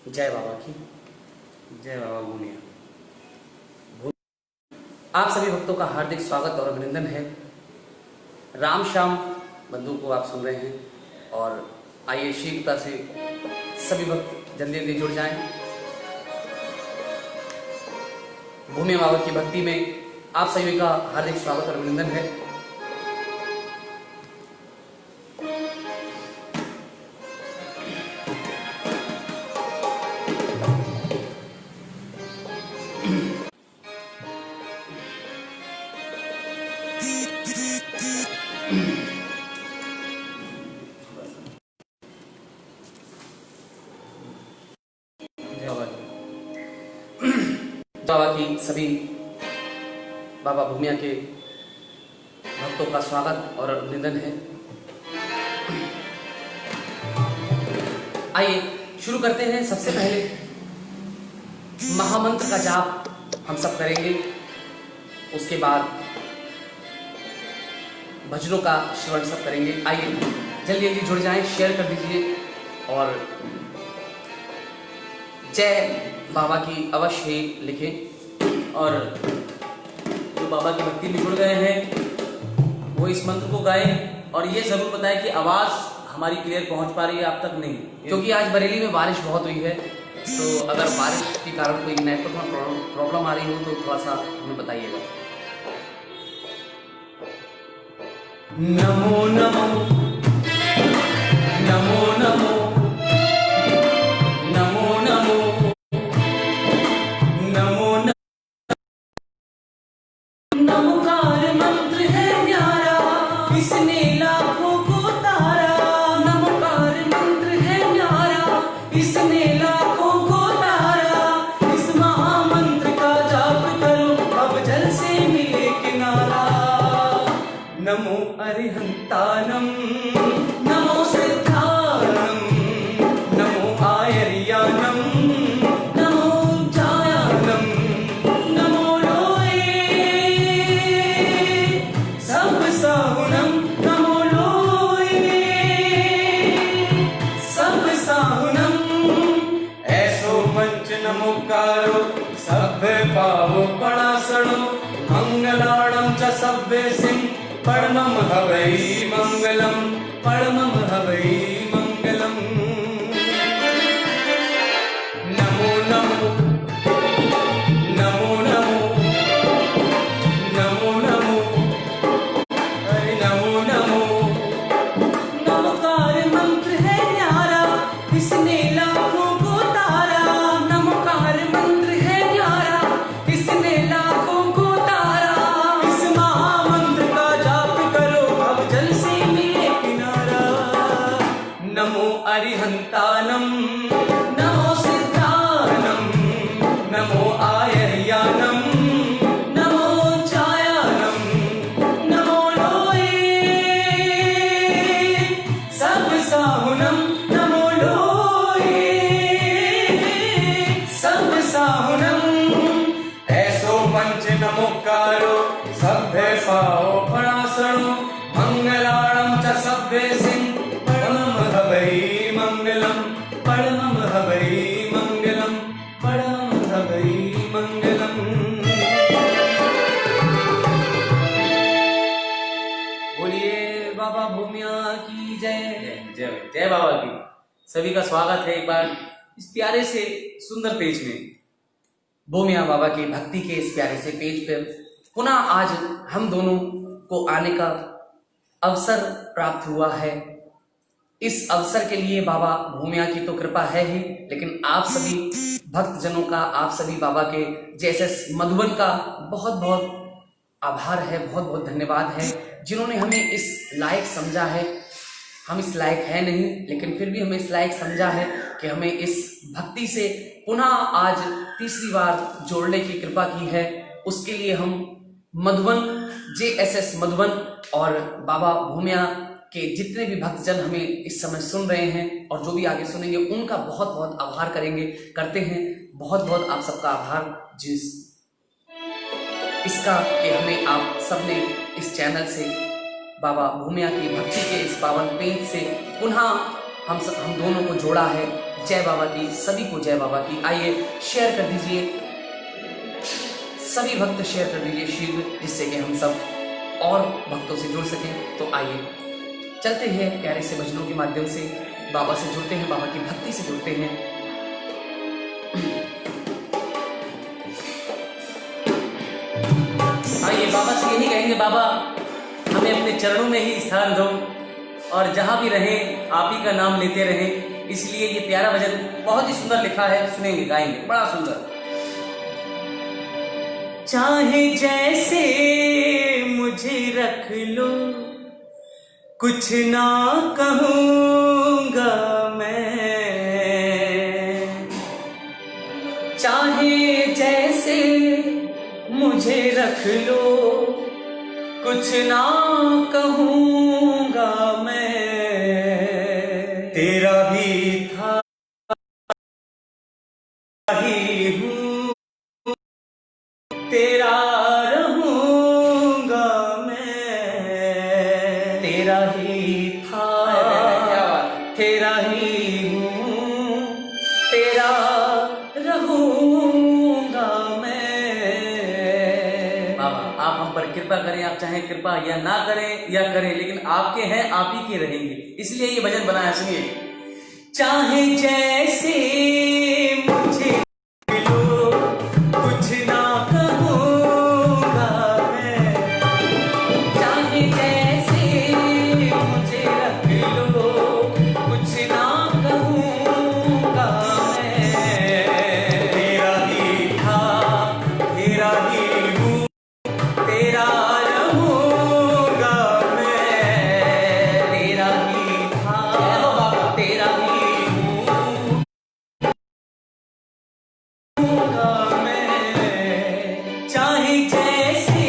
जय बाबा की। जय बाबा भूमिया। आप सभी भक्तों का हार्दिक स्वागत और अभिनंदन है। राम श्याम बंधु को आप सुन रहे हैं और आइए शीघ्रता से सभी भक्त जल्दी जल्दी जुड़ जाएं। भूमिया बाबा की भक्ति में आप सभी का हार्दिक स्वागत और अभिनंदन है। बाबा की सभी बाबा भूमिया के भक्तों का स्वागत और अभिनंदन है। आइए शुरू करते हैं। सबसे पहले महामंत्र का जाप हम सब करेंगे, उसके बाद भजनों का श्रवण सब करेंगे। आइए जल्दी जल्दी जुड़ जाएं, शेयर कर दीजिए और जय बाबा की अवश्य लिखें। और जो बाबा की भक्ति में जुड़ गए हैं वो इस मंत्र को गाएं और ये जरूर बताएं कि आवाज हमारी क्लियर पहुंच पा रही है आप तक नहीं, क्योंकि आज बरेली में बारिश बहुत हुई है। तो अगर बारिश के कारण कोई नेटवर्क में प्रॉब्लम आ रही हो तो थोड़ा सा हमें बताइएगा। नमो नमो नमो नमो नमोकार मंत्र है न्यारा, इसने लाखों को तारा। नमोकार मंत्र है न्यारा, इसने लाखों को तारा। इस महामंत्र का जाप करो, अब जल से मिले किनारा। नमो अरिहंतानम, नमो सिद्धानम, नमो आयर्यानम, नमोकारो सभ्य पावो पणासणो। मंगलाणं च सभ्य सिंह परमं हवै मंगलम, परमं हवै मंगलम। नमो नमो नमो नमो नमो नमो हरि नमो नमो। नमोकार मंत्र है न्यारा, इसने लाखों को तारा। नमोकार मंत्र है न्यारा, इसने लाखों को तारा। इस महामंत्र का जाप करो, अब जल से मिले किनारा। नमो अरिहंतानम, नमो सिद्धानम, नमो आयर्यानम, नमो चायानम, नमो लोये सब साहुनम। नमो लोये सब साहुनम। ऐसो पंच नमोकारो सभ्य पाओ पणासणो। मंगलाणं च सभ्य सिंह परमं हवै मंगलम, परमं हवै मंगलम, परमं हवै मंगलम। बोलिए बाबा भूमिया की जय। जय जय बाबा की। सभी का स्वागत है एक बार इस प्यारे से सुंदर पेज में, भूमिया बाबा की भक्ति के इस प्यारे से पेज पर पुनः आज हम दोनों को आने का अवसर प्राप्त हुआ है। इस अवसर के लिए बाबा भूमिया की तो कृपा है ही, लेकिन आप सभी भक्तजनों का, आप सभी बाबा के जैसे मधुबन का बहुत बहुत आभार है, बहुत बहुत धन्यवाद है, जिन्होंने हमें इस लायक समझा है। हम इस लायक है नहीं, लेकिन फिर भी हमें इस लायक समझा है कि हमें इस भक्ति से पुनः आज तीसरी बार जोड़ने की कृपा की है। उसके लिए हम मधुबन, JSS मधुबन और बाबा भूमिया के जितने भी भक्तजन हमें इस समय सुन रहे हैं और जो भी आगे सुनेंगे, उनका बहुत बहुत आभार करते हैं। बहुत बहुत आप सबका आभार जिस इसका कि हमें आप सबने इस चैनल से बाबा भूमिया की भक्ति के इस पावन पेज से पुनः हम दोनों को जोड़ा है। जय बाबा की, सभी को जय बाबा की। आइए शेयर कर दीजिए, सभी भक्त शेयर कर दीजिए शीघ्र, जिससे कि हम सब और भक्तों से जुड़ सकें। तो आइए चलते हैं प्यारे से भजनों के माध्यम से बाबा से जुड़ते हैं, बाबा की भक्ति से जुड़ते हैं। आइए बाबा से यही कहेंगे, बाबा हमें अपने चरणों में ही स्थान दो और जहां भी रहें आप ही का नाम लेते रहें। इसलिए ये प्यारा भजन बहुत ही सुंदर लिखा है, सुनेंगे, गाएंगे, बड़ा सुंदर। चाहे जैसे मुझे रख लो, कुछ ना कहूंगा मैं। चाहे जैसे मुझे रख लो, कुछ ना कहूंगा मैं। तेरा ही था ही हूँ, तेरा रहूंगा मैं। तेरा ही था, तेरा ही हूँ, तेरा रहूंगा मैं। बाबा आप हम पर कृपा करें, आप चाहें कृपा या ना करें या करें, लेकिन आपके हैं, आप ही के रहेंगे। इसलिए ये भजन बनाया, सुनिए। चाहे जैसे मुझे लो, कुछ ना कहूंगा मैं। चाहे जैसे मुझे रख लो, कुछ ना कहूंगा मैं। तेरा ही था, तेरा ही हूँ, तेरा रहूंगा मैं। तेरा ही था, तेरा ही हूँ, मैं। चाहे जैसे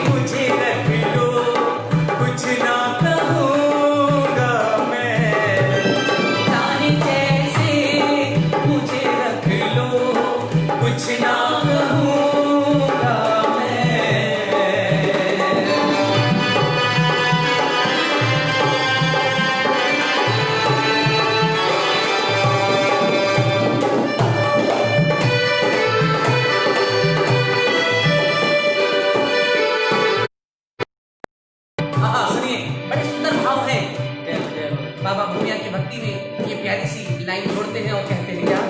मुझे रख लो, कुछ ना कहूंगा मैं। चाहे जैसे मुझे रख लो, कुछ ना कहूंगा मैं। हाँ सुनिए, बड़े सुंदर भाव है। बाबा भूमिया की भक्ति में ये प्यारी सी लाइन छोड़ते हैं और कहते हैं क्या?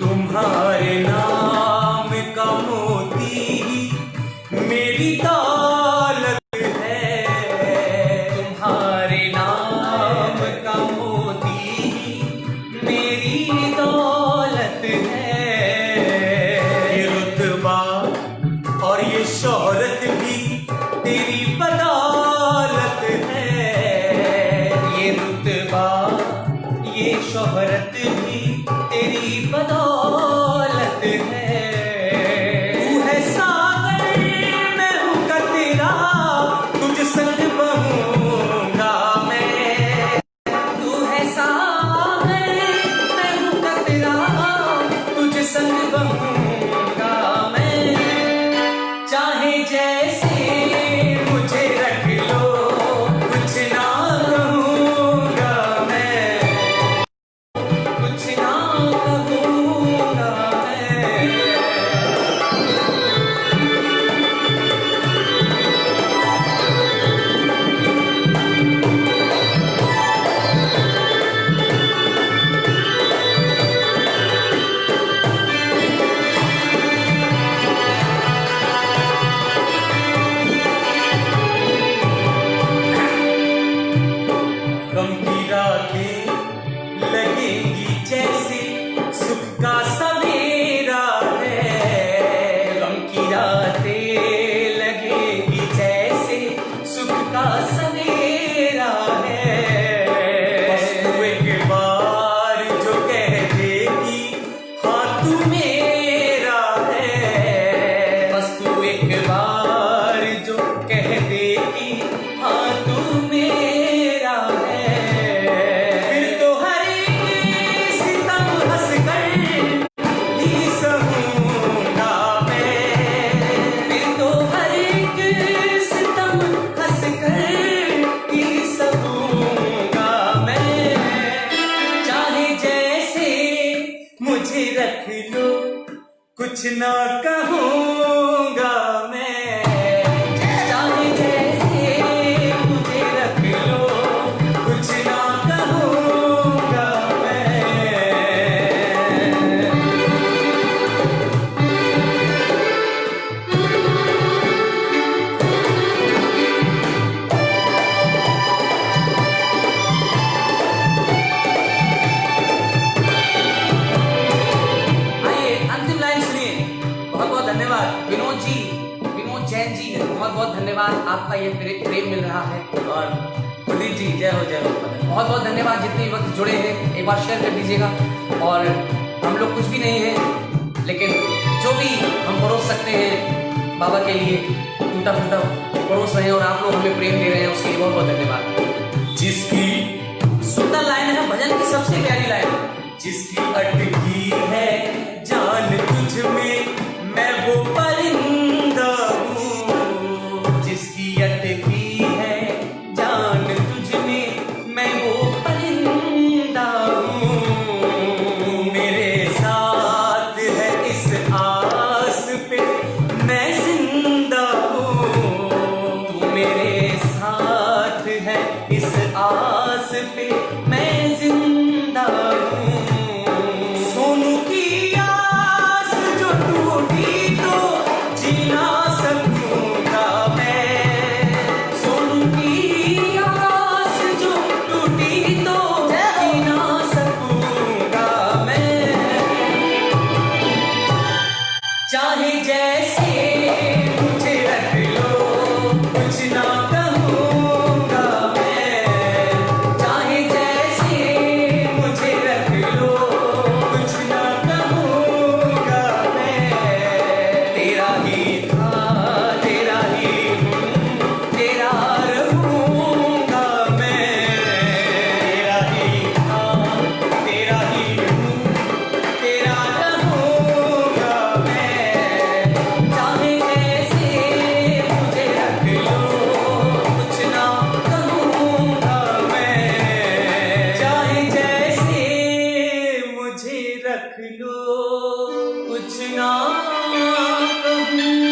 तुम्हारे नाम का मोती मेरी दौलत है। तुम्हारे नाम का मोती मेरी दौलत है। ये रुतबा और ये शोहरत भी तेरी बदौलत है। ये रुतबा ये शोहरत भी तेरी बदौलत है। तू है सागर मैं हूँ कतरा, तुझ संग बहूंगा मैं। तू है सागर मैं हूँ कतरा, तुझ संग बहूंगा मैं। चाहे जैसे मुझे रख लो, कुछ ना कहूंगा मैं। कुछ ना कहूंगा मैं। गम की रातें लगेंगी जैसे सुख का सवेरा है। गम की रातें लगेंगी जैसे सुख का सवेरा है। बस तू एक बार जो कह देगी हाँ तू मेरा है। बस तू एक बार जो कह देगी हाँ तू मेरा है। रख लो, कुछ ना कहूँगा मैं, चाहे जैसे मुझे रख लो, कुछ ना कहूँगा मैं। आइए अंतिम लाइन सुनिए। बहुत बहुत धन्यवाद विनोद जी, विनोद जैन जी, बहुत बहुत धन्यवाद, आपका ये प्रेम मिल रहा है। और प्रदीप जी जय हो, जय हो। बहुत बहुत धन्यवाद जितने वक्त जुड़े हैं, एक बार शेयर कर दीजिएगा। और हम लोग कुछ भी नहीं हैं, लेकिन जो भी हम परोस सकते हैं बाबा के लिए, टूटा फूटा परोस रहे हैं, और आप लोग हमें प्रेम दे रहे हैं, उसके लिए बहुत बहुत धन्यवाद। जिसकी सुंदर लाइन है भजन की, सबसे प्यारी लाइन, जिसकी अटकी है जान तुझ में, मैं वो परिंदा हूँ। जिसकी अटकी है जान तुझ में, मैं वो परिंदा हूँ। मेरे साथ है इस आस पे मैं जिंदा हूँ। तू मेरे साथ है इस आस पे मैं जिंदा हूँ। सोनू की आस जो टूटी तो जी ना सकूंगा मैं। सोनू की आस जो टूटी तो जी ना सकूंगा मैं। चाहे जैसे मुझे रख लो, कुछ ना कहूँगा मैं। चाहे जैसे मुझे रख लो, कुछ ना कहूँगा मैं। तेरा ही था, तेरा ही हूँ, तेरा रहूँगा मैं। तेरा ही था, तेरा ही हूँ, तेरा रहूँगा मैं। चाहे जैसे मुझे रख लो, कुछ ना कहूँगा मैं। चाहे जैसे मुझे रख लो, कुछ ना कहूँगा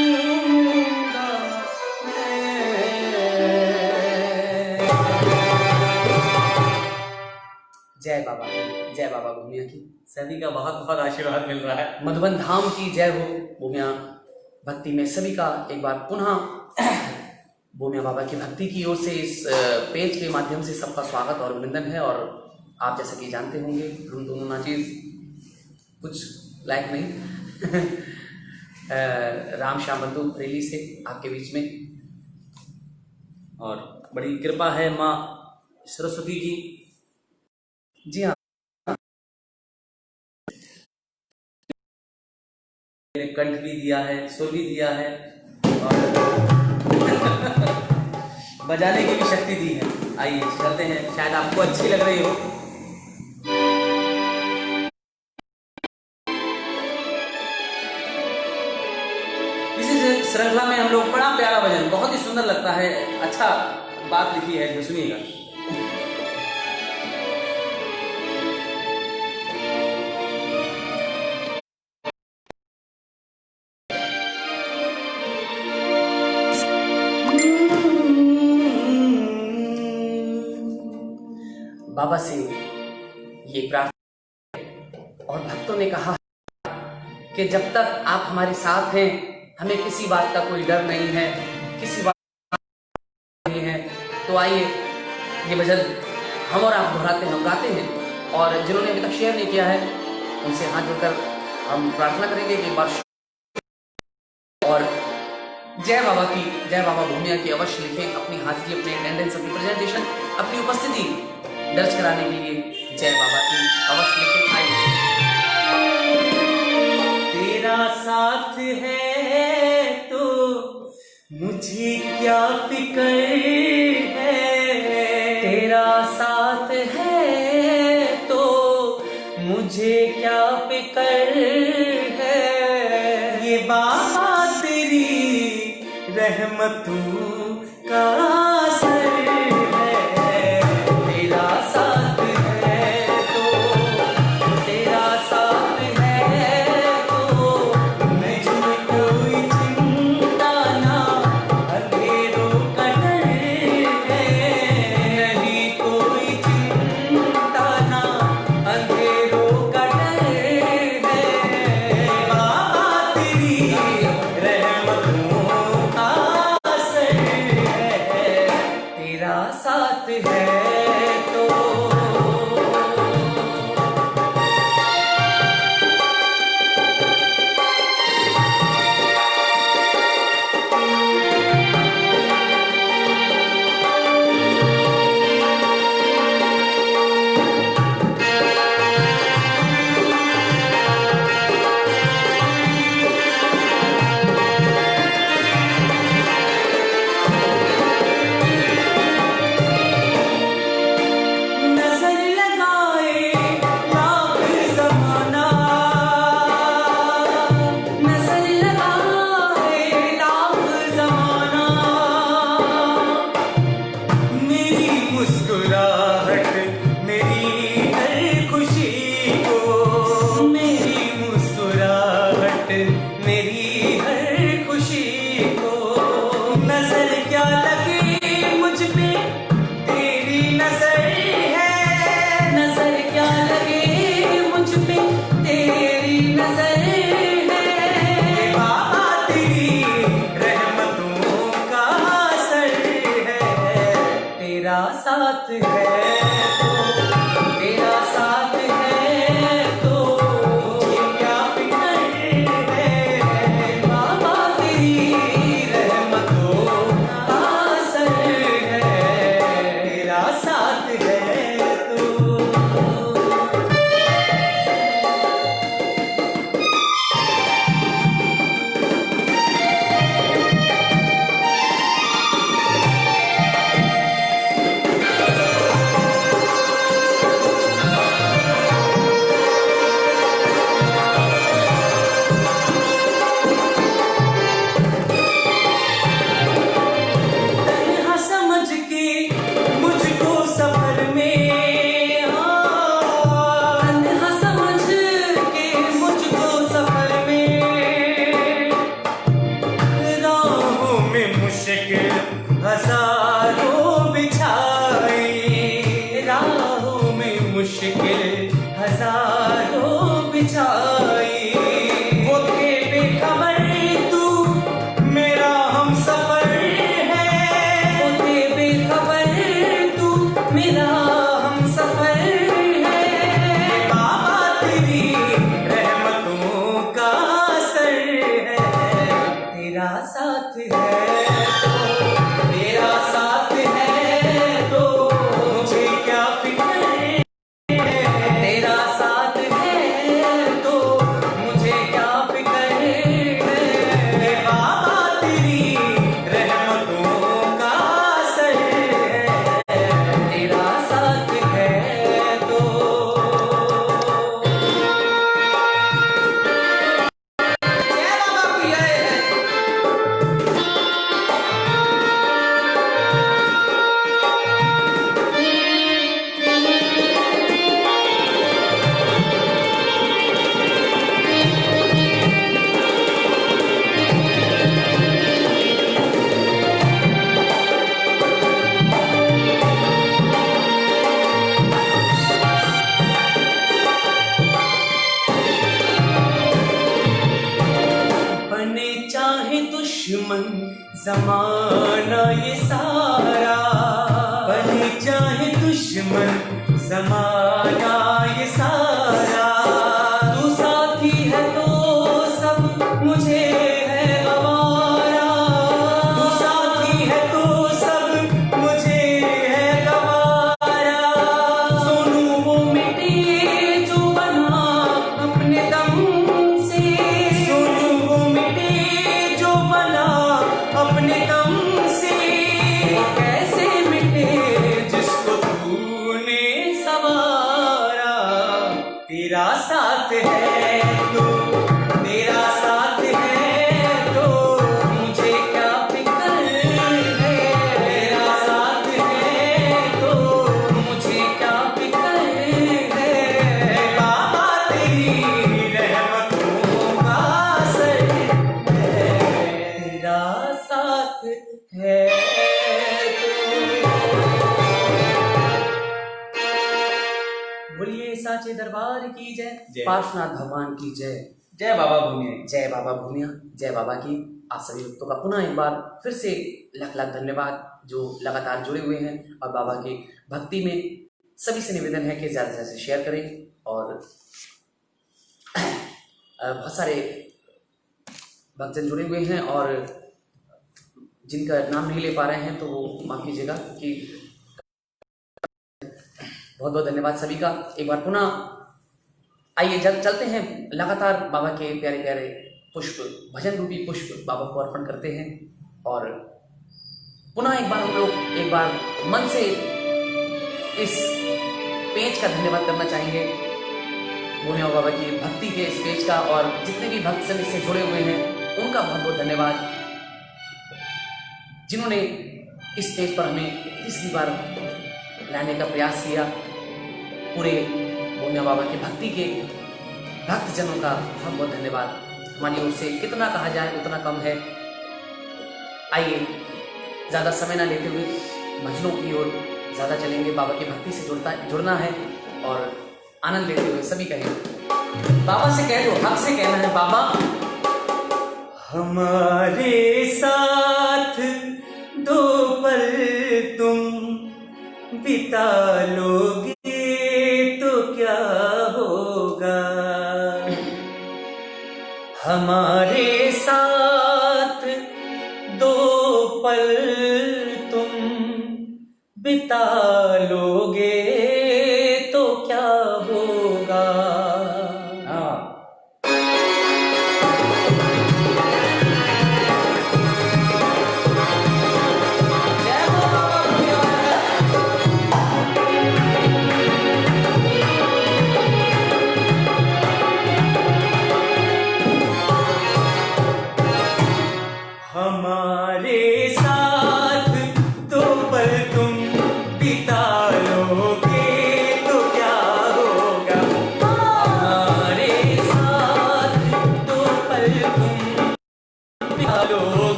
मैं। जय बाबा की, जय बाबा भूमिया की। सभी का बहुत बहुत आशीर्वाद मिल रहा है। मधुबन धाम की जय हो। भूमिया भक्ति में सभी का एक बार पुनः भूमिया बाबा की भक्ति की ओर से इस पेज के माध्यम से सबका स्वागत और अभिनंदन है। और आप जैसा कि जानते होंगे, हम दोनों नाचीज कुछ लायक नहीं राम श्याम बंधु रैली से आपके बीच में, और बड़ी कृपा है माँ सरस्वती की। जी हाँ, मैंने कंठ भी दिया है, सुर भी दिया है, और बजाने की भी शक्ति दी है। आइए चलते हैं, शायद आपको अच्छी लग रही हो। इसी श्रृंखला में हम लोग बड़ा प्यारा भजन, बहुत ही सुंदर लगता है, अच्छा बात लिखी है, जो सुनिएगा। बाबा से ये प्रार्थना, और भक्तों ने कहा कि जब तक आप हमारे साथ हैं, हमें किसी बात का कोई डर नहीं है, किसी बात नहीं है। तो आइए ये भजन हम और आप दोहराते हैं, हम गाते हैं। और जिन्होंने अभी तक शेयर नहीं किया है, उनसे हाथ जोड़कर हम प्रार्थना करेंगे कि एक बार और जय बाबा की, जय बाबा भूमिया की अवश्य लिखें। अपनी हाजिरी, अपनी अटेंडेंस, अपनी प्रेजेंटेशन, अपनी उपस्थिति दर्ज कराने के लिए जय बाबा की अवश्य लिखें। आइए। तेरा साथ है तो मुझे क्या फिक्र है। तेरा साथ है तो मुझे क्या फिक्र है। ये बाबा तेरी रहमतों का असर है। तेरा साथ है तो, तेरा साथ है मुश्किल हजारों बिछाई, वो थे बेखबर तू मेरा हमसफर है, वो थे बेखबर तू मेरा हमसफर है। बाबा तेरी रहमतों का असर है, तेरा साथ है तेरा साथ है तो मुझे क्या फिक्र है, तेरा साथ है तो मुझे क्या फिक्र है। बाबा तेरी रहमतों का असर है, तेरा साथ है तो जय बाबा की जय। बने चाहे दुश्मन जमाना ये सारा, बने चाहे दुश्मन जमाना ये सारा, तू साथी है तो सब मुझे है गवारा, तू साथी है तो सब मुझे है गवारा, सोनू वो मिटे जो बना अपने दम से, सोनू वो मिटे जो बना अपने दम से, कैसे मिटे जिसको तूने सवारा, तेरा साथ है तो, तेरा साथ है तो मुझे क्या फिक्र है, तेरा साथ है तो मुझे क्या फिक्र है। बाबा तेरी रहमतों का असर है, तेरा साथ है बोलिए साचे दरबार की जय, जय। पार्श्वनाथ भगवान की जय। जय बाबा भूमिया। जय बाबा भूमिया, जय बाबा की। आप सभी भक्तों का पुनः एक बार फिर से लाख लाख धन्यवाद जो लगातार जुड़े हुए हैं और बाबा की भक्ति में। सभी से निवेदन है कि ज़्यादा से ज़्यादा शेयर करें और बहुत सारे भक्तजन जुड़े हुए हैं और जिनका नाम नहीं ले पा रहे हैं तो वो माफ़ कीजिएगा कि बहुत बहुत धन्यवाद सभी का। एक बार पुनः आइए जब चलते हैं लगातार बाबा के प्यारे प्यारे पुष्प, भजन रूपी पुष्प बाबा को अर्पण करते हैं और पुनः एक बार हम लोग एक बार मन से इस पेज का धन्यवाद करना चाहेंगे, भूमिया बाबा की भक्ति के इस पेज का, और जितने भी भक्त जन इससे जुड़े हुए हैं उनका बहुत बहुत धन्यवाद, जिन्होंने इस पेज पर हमें तीसरी बार लाने का प्रयास किया। पूरे भूमिया बाबा की भक्ति के भक्तजनों का बहुत बहुत धन्यवाद। हमारी ओर से कितना कहा जाए उतना कम है। आइए ज़्यादा समय ना लेते हुए भजनों की ओर ज़्यादा चलेंगे। बाबा की भक्ति से जुड़ना है और आनंद लेते हुए सभी कहें, बाबा से कह दो, हक से कहना है, बाबा हमारे साथ दो पल तुम बिता लोगे तो क्या होगा, हमारे साथ दो पल तुम बिता लोगे तो क्या होगा। हाँ जय हो बाबा भूमिया।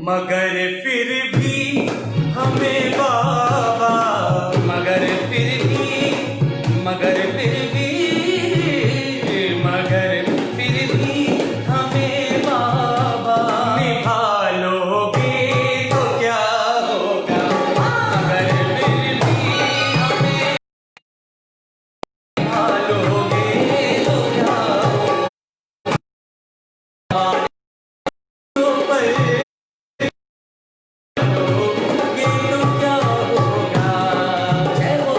मगर फिर भी हमें बाबा, मगर फिर भी, मगर फिर भी, मगर फिर भी हमें बाबा निभा लोगे तो क्या होगा, मगर फिर भी हमें निभा लोगे तो क्या होगा, तो पर लोगे तो क्या होगा। जय हो।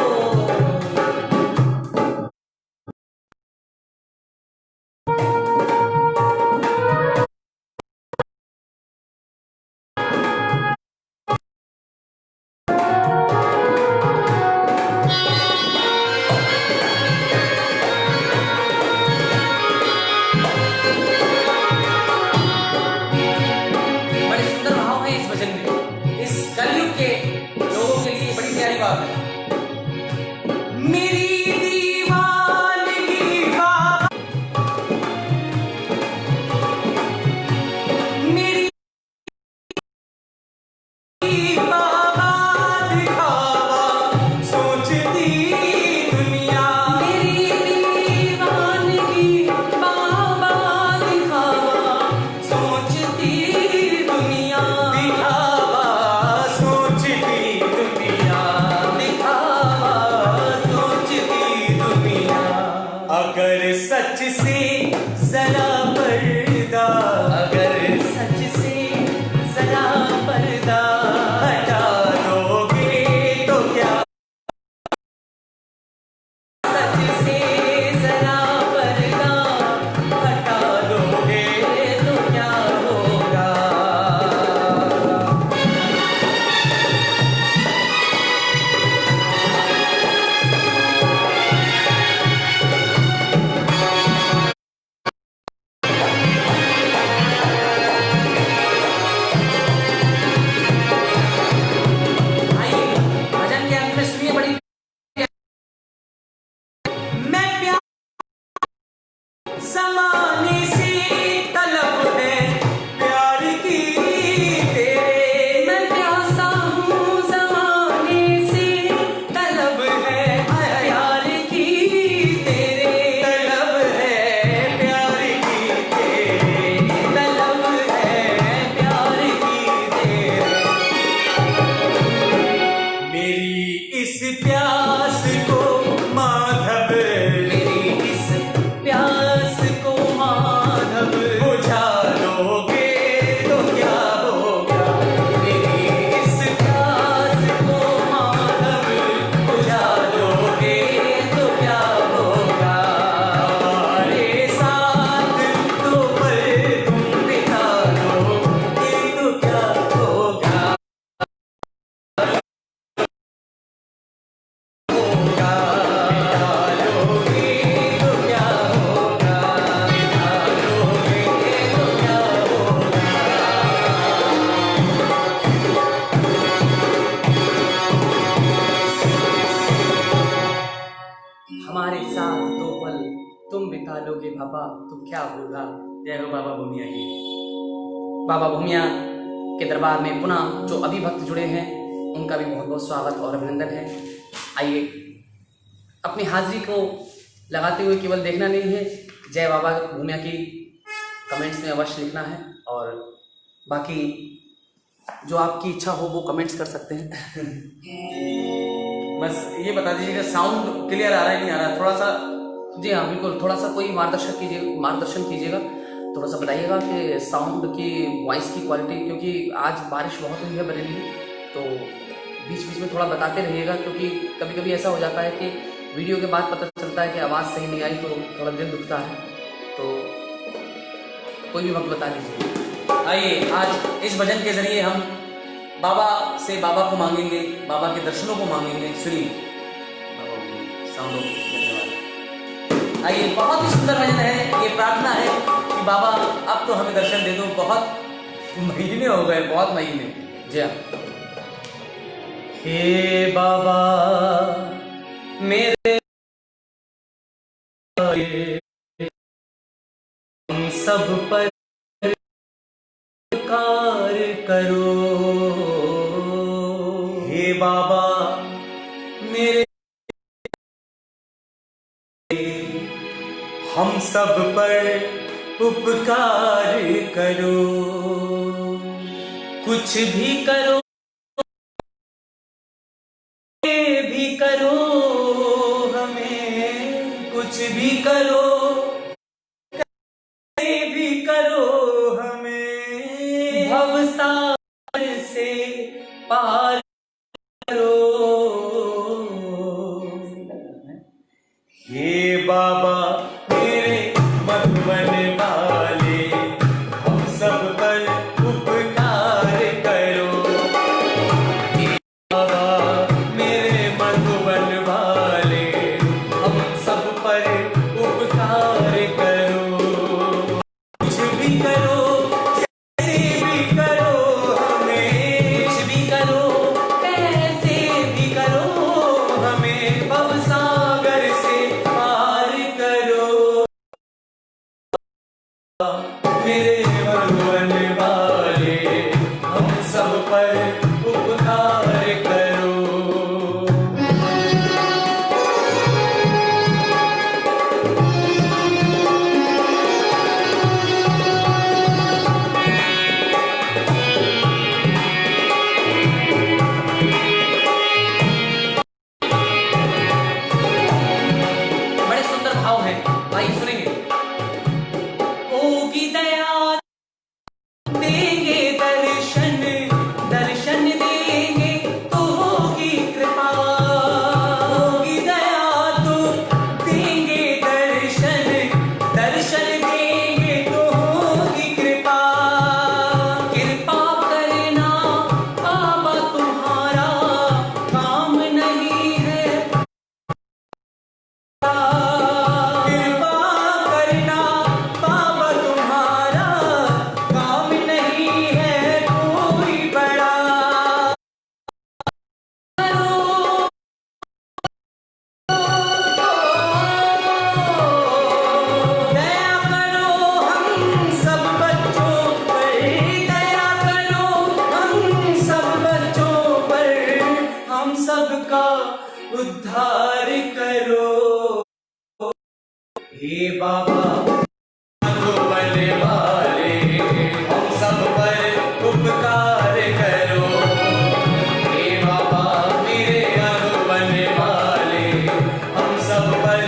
बड़े सुंदर भाव है इस भजन में। इस कलयुग के लोगों के लिए बड़ी प्यारी बात है। मेरी दीवानगी बाबा, मेरी बाबा दिखावा सोचती दुनिया, मेरी दीवानगी बाबा दिखावा सोचती दुनिया, दिखावा सोचती दुनिया, दिखावा सोचती दुनिया। अगर सच से जरा पर्दा, अगर सच से जरा पर्दा हटा दोगे तो क्या, सच से जरा पर्दा हटा दोगे तो क्या होगा। आइए भजन के अंत में सुनिए बड़ी मैं प्यार समाने से तलब है प्यार की तेरे, मैं प्यासा हूँ जमाने से तलब है प्यार की तेरे, तलब है प्यार की तेरे, तलब है प्यार की तेरे। मेरी इस प्यास को माधव, मेरी इस प्यास को माधव बुझा लोगे तो क्या होगा, मेरी इस प्यास को माधव बुझा लोगे तो क्या होगा। हमारे साथ तो पल तुम बिता लोगे तो क्या होगा, होगा बिता लोगे तो क्या होगा, बिता लोगे तो क्या होगा। हमारे साथ दो पल तुम बिता लोगे बाबा तो क्या होगा। जय हो बाबा भूमिया की। बाबा भूमिया के दरबार में पुनः जो अभी भक्त जुड़े हैं उनका भी बहुत बहुत स्वागत और अभिनंदन है। आइए अपनी हाजिरी को लगाते हुए केवल देखना नहीं है, जय बाबा भूमिया की कमेंट्स में अवश्य लिखना है और बाकी जो आपकी इच्छा हो वो कमेंट्स कर सकते हैं। बस ये बता दीजिएगा साउंड क्लियर आ रहा है नहीं आ रहा, थोड़ा सा। जी हाँ बिल्कुल, थोड़ा सा कोई मार्गदर्शन कीजिएगा, थोड़ा सा बताइएगा कि साउंड की वॉइस की क्वालिटी, क्योंकि आज बारिश बहुत हुई है बरेली में, तो बीच बीच में थोड़ा बताते रहिएगा, क्योंकि कभी कभी ऐसा हो जाता है कि वीडियो के बाद पता चलता है कि आवाज़ सही नहीं आई तो थोड़ा दिल दुखता है। तो कोई भी वक्त बता दीजिए। आइए आज इस भजन के जरिए हम बाबा से बाबा को मांगेंगे, बाबा के दर्शनों को मांगेंगे। सुनिए बाबा साउंड ऑफ, धन्यवाद। आइए बहुत ही सुंदर भजन है, ये प्रार्थना है कि बाबा अब तो हमें दर्शन दे दो, बहुत महीने हो गए, बहुत महीने। जी हाँ। हे बाबा मेरे हम सब पर उपकार करो, सब पर उपकार करो। कुछ भी करो, ये भी करो हमें, कुछ भी करो, ये भी करो हमें, भवसागर से पार करो। हे बाबा मेरे मधुबन वाले, हम सब पर उपकार करो। हे बाबा मेरे मधुबन वाले, हम सब पर उपकार करो। कुछ भी करो, कैसे भी करो हमें, कुछ भी करो, कैसे भी करो हमें, भवसागर से पार करो। मेरे मधुबन वाले, हम सब पर उपकार करो। बड़े सुंदर भाव हैं, आइए सुनेंगे। होगी दया, देंगे दर्शन, दर्शन देंगे तो होगी कृपा। होगी दया तो देंगे दर्शन, दर्शन देंगे तो होगी कृपा। कृपा करना बाबा तुम्हारा काम नहीं है, कृपा करना बाबा तुम्हारा काम नहीं है कोई बड़ा। दया करो हम सब बच्चों पर, दया करो हम सब बच्चों पर, हम सबका उद्धार करो। हे बाबा मधुबन वाले, हम सब पर उपकार करो। हे बाबा मेरे मधुबन वाले, हम सब पर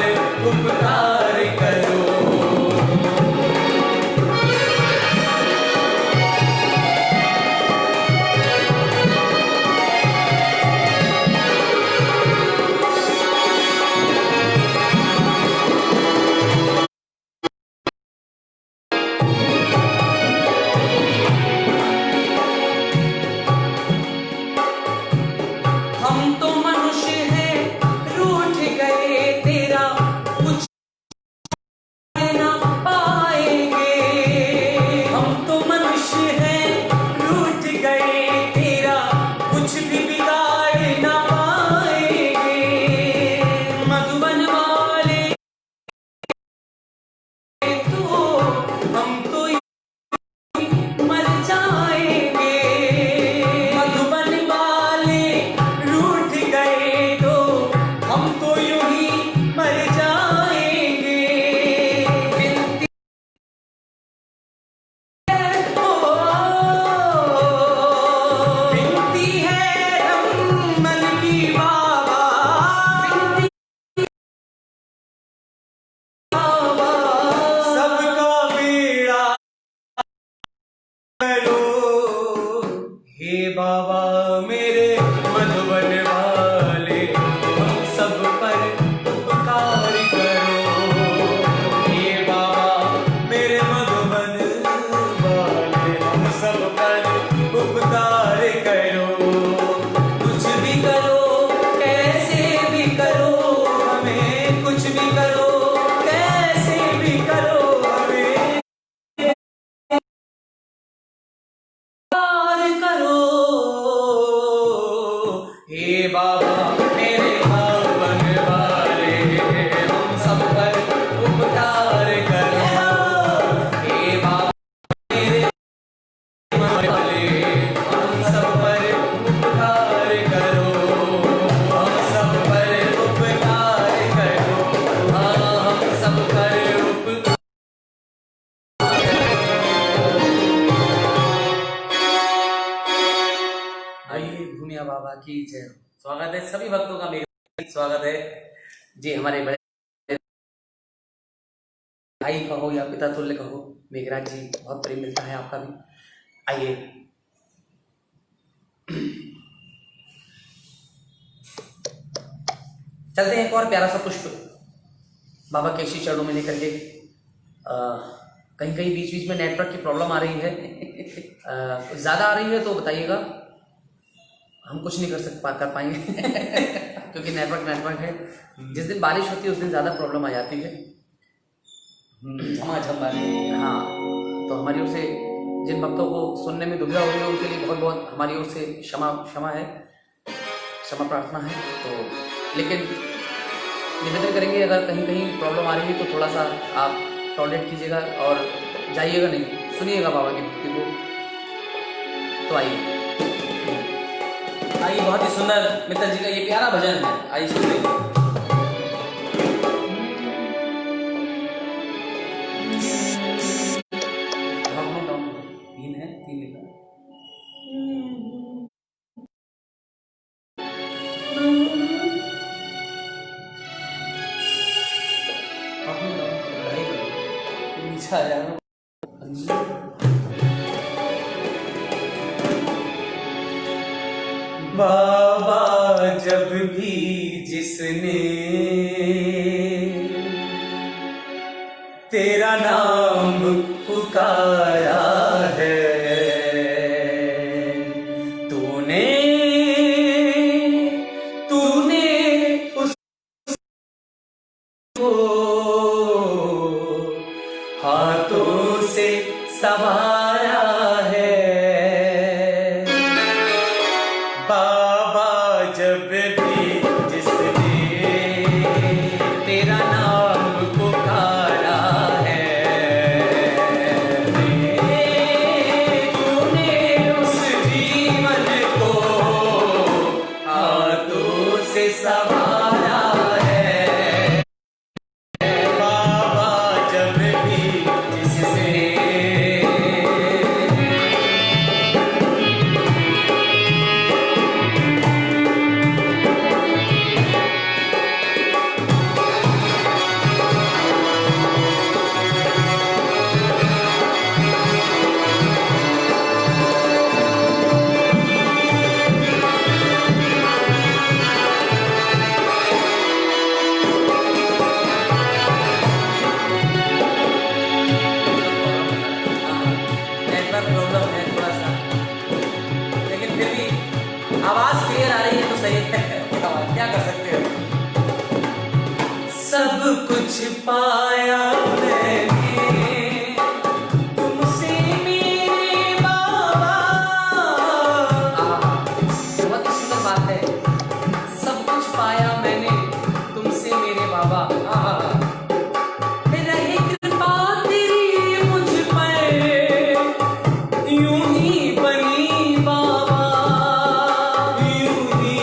उपकार करो। हम तो मनुष्य हैं, रूठ गए तेरा कुछ ना पाएंगे। हम तो मनुष्य हैं, रूठ गए तेरा कुछ भी बिगाड़ ना पाएंगे। मधुबन वाले तो हम तो मर जाएंगे। मधुबन वाले रूठ गए तो हम तो यूं ही मर जाएंगे। विनती है, विनती है रमन की बाबा, विनती बाबा, सबका बेड़ा करो। हे बाबा मेरे मधुबन वाले, हम सब पर उपकार करो। हे बाबा मेरे मधुबन वाले, हम सब पर उपकार करो। कुछ भी करो, कैसे भी करो हमें, कुछ भी करो, कैसे भी करो हमें, प्यार करो। बाबा की जय। स्वागत है सभी भक्तों का, मेरा स्वागत है जी। हमारे बड़े भाई कहो या पिता तुल्य कहो, मेघराज जी, बहुत प्रेम मिलता है आपका भी। आइए चलते हैं एक और प्यारा सा पुष्प बाबा के श्री चरणों में लेकर के। कहीं कहीं बीच बीच में नेटवर्क की प्रॉब्लम आ रही है, ज़्यादा आ रही है तो बताइएगा, हम कुछ नहीं कर पाएंगे क्योंकि नेटवर्क है। जिस दिन बारिश होती है उस दिन ज़्यादा प्रॉब्लम आ जाती है, झमाझम वाली। हाँ, तो हमारी ओर से जिन भक्तों को सुनने में दुविधा हो रही है उनके लिए बहुत बहुत हमारी ओर से क्षमा है, क्षमा प्रार्थना है। तो लेकिन निवेदन करेंगे, अगर कहीं कहीं प्रॉब्लम आ रही है तो थोड़ा सा आप टॉलरेट कीजिएगा और जाइएगा नहीं, सुनिएगा बाबा की भक्ति को। तो आइए बहुत ही सुंदर मित्तल जी का ये प्यारा भजन है, आइए सुनते हैं। तीन है, तीन लिखा नीचे आ जाएगा। बाबा जब भी जिसने तेरा नाम पुकारा है, तूने उसको हाथों से संवारा है। बाबा जब भी जिसने तेरा नाम पुकारा है, तूने उस जीवन को हाथों से संवारा है। बाबा जब भी जिससे नेटवर्क प्रॉब्लम है थोड़ा सा, लेकिन फिर भी आवाज क्लियर आ रही है तो सही है। क्या कर सकते हो। सब कुछ पाया मैंने तुमसे मेरे बाबा। बहुत ही सुंदर बात है, सब कुछ पाया मैंने तुमसे मेरे बाबा। रहे कृपा तेरी मुझ पर, यूं ही बनी बाबा, यूं ही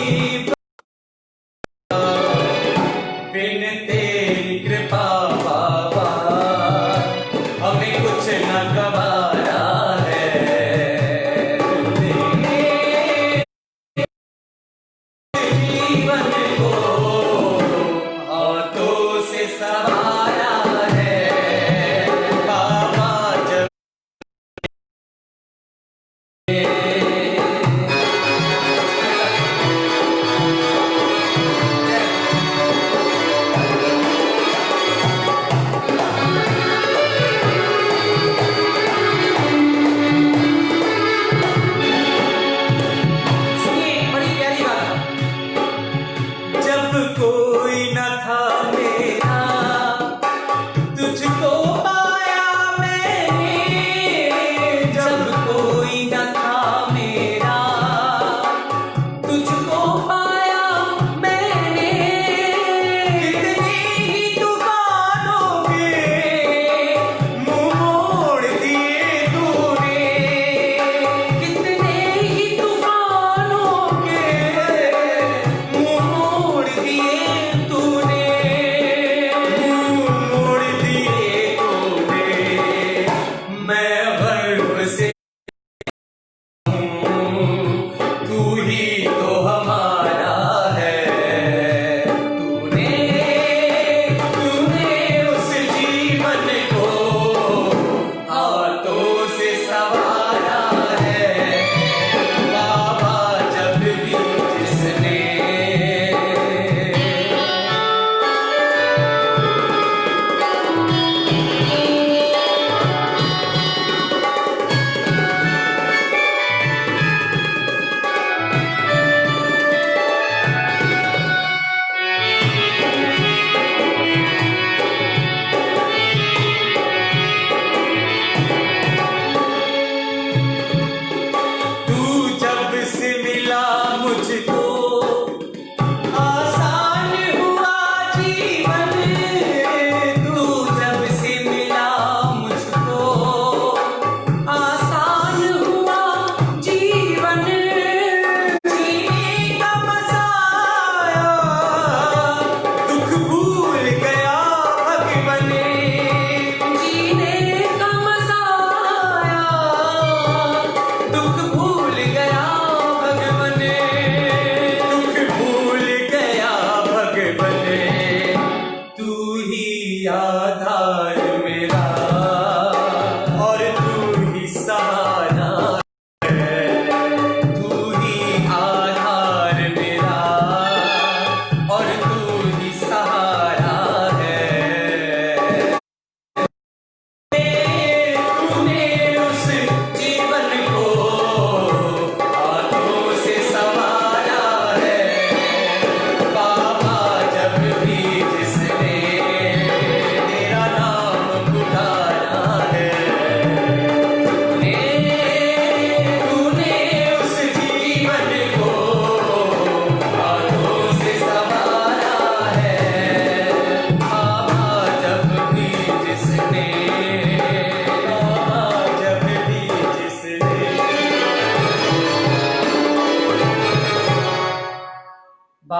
बिन तेरी कृपा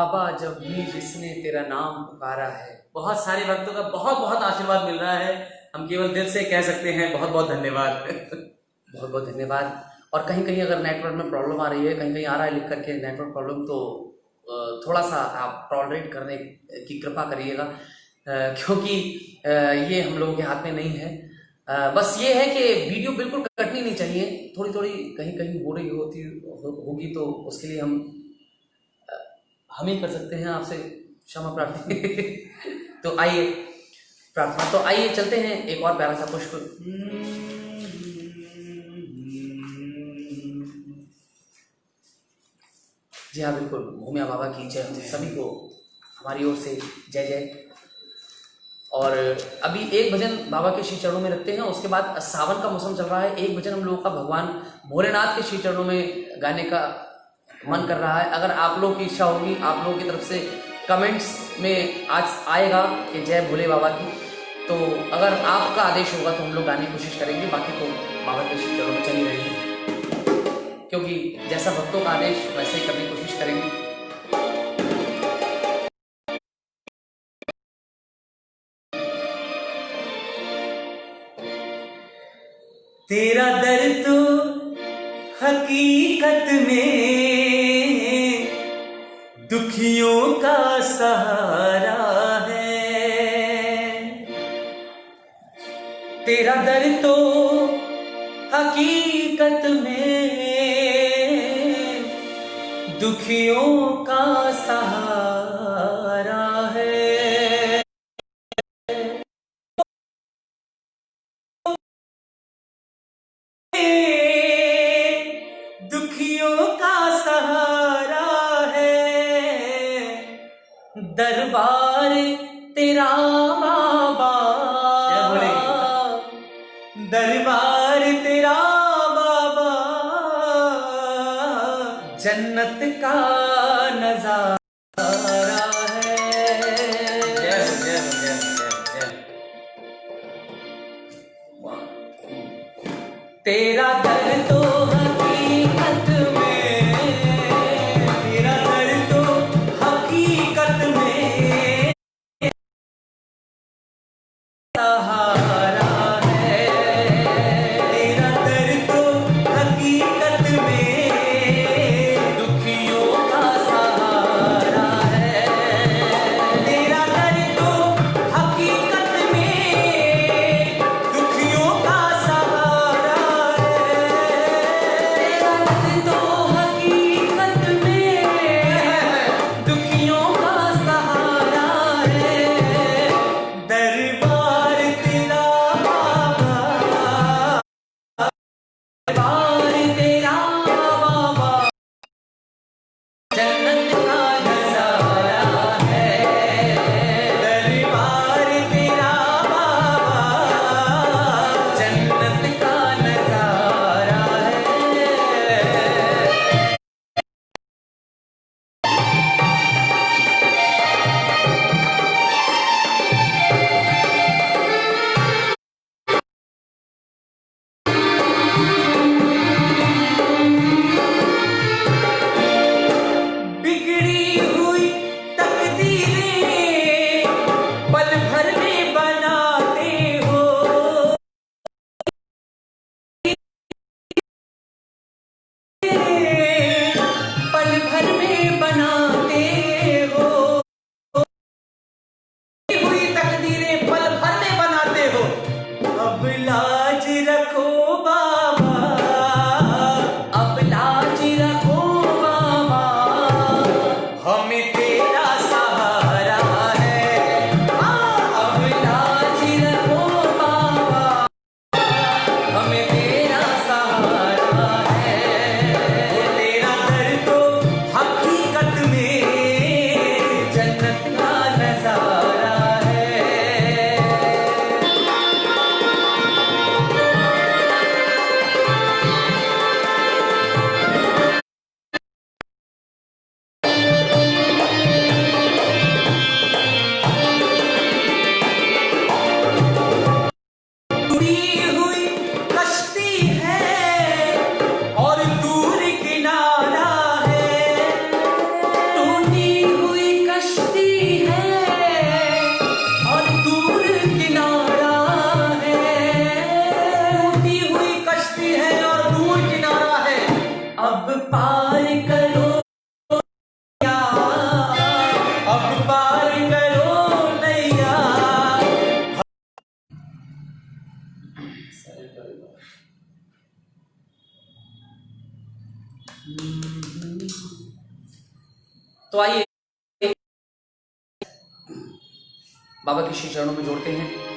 बाबा जब भी जिसने तेरा नाम पुकारा है। बहुत सारे भक्तों का बहुत बहुत आशीर्वाद मिल रहा है, हम केवल दिल से कह सकते हैं बहुत बहुत धन्यवाद। बहुत बहुत धन्यवाद। और कहीं कहीं अगर नेटवर्क में प्रॉब्लम आ रही है, कहीं कहीं आ रहा है लिख करके नेटवर्क प्रॉब्लम, तो थोड़ा सा आप टॉलरेट करने की कृपा करिएगा, क्योंकि ये हम लोगों के हाथ में नहीं है। बस ये है कि वीडियो बिल्कुल कटनी नहीं चाहिए, थोड़ी थोड़ी कहीं कहीं हो रही होगी तो उसके लिए हम ही कर सकते हैं, आपसे क्षमा प्रार्थी। तो आइए प्रार्थना, तो आइए चलते हैं एक और प्यारा सा पुष्प। जी हाँ बिल्कुल, भूमिया बाबा की जय। हम सभी को हमारी ओर से जय जय। और अभी एक भजन बाबा के श्री चरणों में रखते हैं, उसके बाद सावन का मौसम चल रहा है, एक भजन हम लोगों का भगवान भोलेनाथ के श्री चरणों में गाने का मन कर रहा है। अगर आप लोग की इच्छा होगी, आप लोगों की तरफ से कमेंट्स में आज आएगा कि जय भोले बाबा की, तो अगर आपका आदेश होगा तो हम लोग गाने की कोशिश करेंगे, बाकी तो बाबा के श्री चरणों में चली रहेगी, क्योंकि जैसा भक्तों का आदेश वैसे ही करने की कोशिश करेंगे। तेरा दर तो हकीकत में दुखियों का सहारा है। तेरा दर तो हकीकत में दुखियों का सहारा है। दुखियों का सहारा है, दरबार तेरा बाबा, दरबार तेरा बाबा, जन्नत का नजारा है। जय हो, जय हो, जय हो, जय हो। तेरा दर तो हकीकत में, तेरा दर तो हकीकत में सहारा है। तेरा दर तो हकीकत में दुखियों का सहारा तो आइए बाबा के श्री चरणों में जोड़ते हैं।